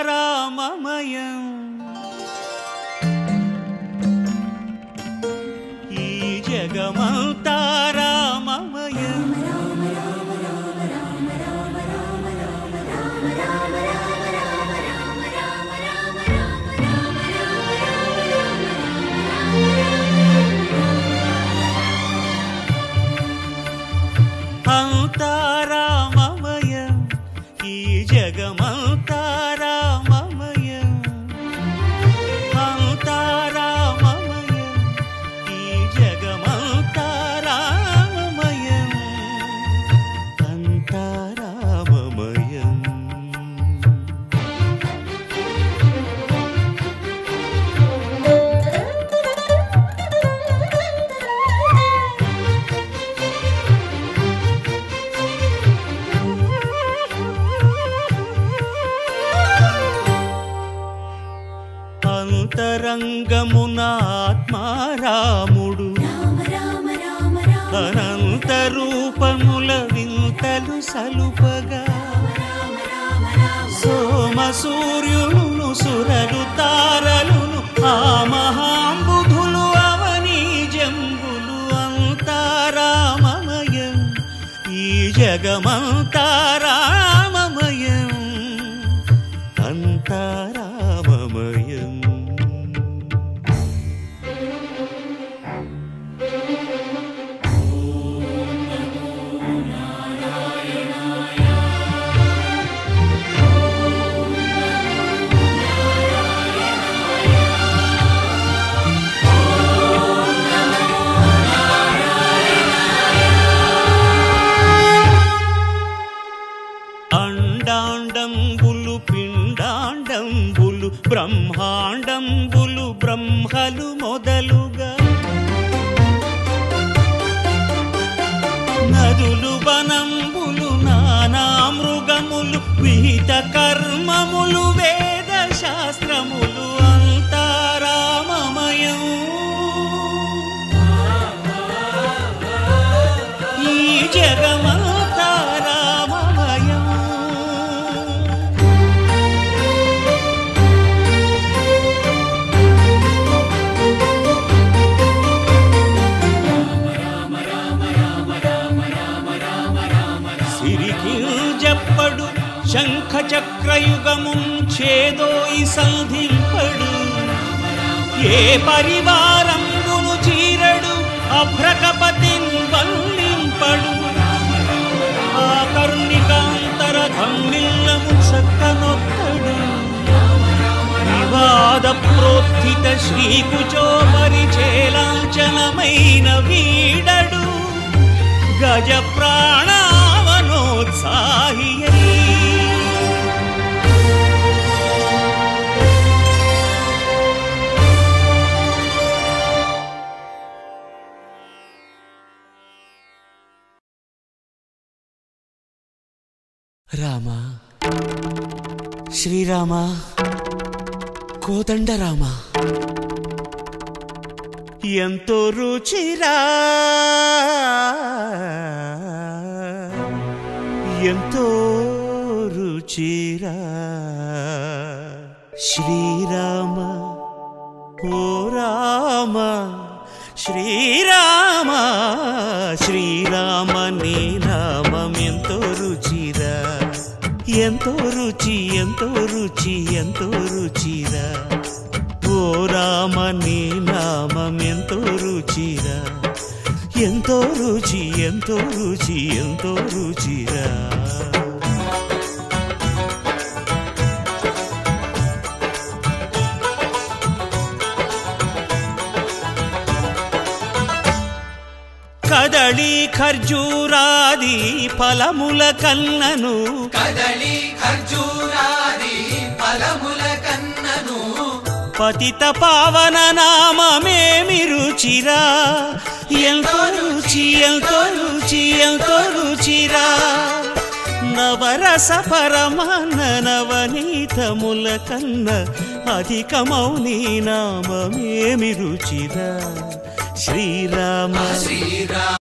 అంతారామమయం ఈ జగమంతారామమయం అంతారామమయం ఈ జగమంతారామమయం అంతారామమయం ఈ జగమంతారామమయం అంతారామమయం అంతరంగమున ఆత్మారాముడు అనంత రూపముల వింతలు సలుపగా సోమ సూర్యులను సురలు తారలును ఆ మహాంబుధులు అవనీ జంబులు అంతారామమయం ఈ జగమంతారామమయం అంతారామమయం అండాండంబులు పిండాండంబులు బ్రహ్మాండంబులు బ్రహ్మలు మొదలుగా నదులు వనంబులు నానా మృగములు విహిత కర్మములు వేద శాస్త్రములు అంతారామమయం ఈ జగమంతారామమయం సిరికింజప్పడు శంఖ చక్రయుగముం చేదోయి సంధింపడు ఏ పరివారంబును చీరడు అభ్రకపతిన్ వల్లింపడు ఆ కర్ణికాంతర ధమ్మిల్లము చక్కనొక్కడు వివాద ప్రోత్థిత శ్రీకుచో పరిచేలాంఛనమైన వీడడు గజ ప్రాణావనోత్సాహియై రామ శ్రీరామ కోదండరామ ఎంతో రుచిరా ఎంతో రుచిరా శ్రీరామ ఓ రామ శ్రీరామ శ్రీరామ నీ నామం ఎంతో రుచిరా ఎంతో రుచి ఎంతో రుచి ఎంతో రుచిరా ఓ రామ నీ నామం ఎంతో రుచిరా ఎంతో రుచి ఎంతో రుచి ఎంతో రుచిరా కదళి ఖర్జూరాది ఫలముల కన్నను కదళి ఖర్జూరాది ఫలముల కన్నను పతిత పావన నామమేమి రుచిరా ఎంతో రుచి ఎంతో రుచి ఎంతో రుచిరా నవరస పరమాన్న నవనీతముల కన్న అధికమౌ నీ నామమేమి రుచిరా శ్రీరామ శ్రీరామ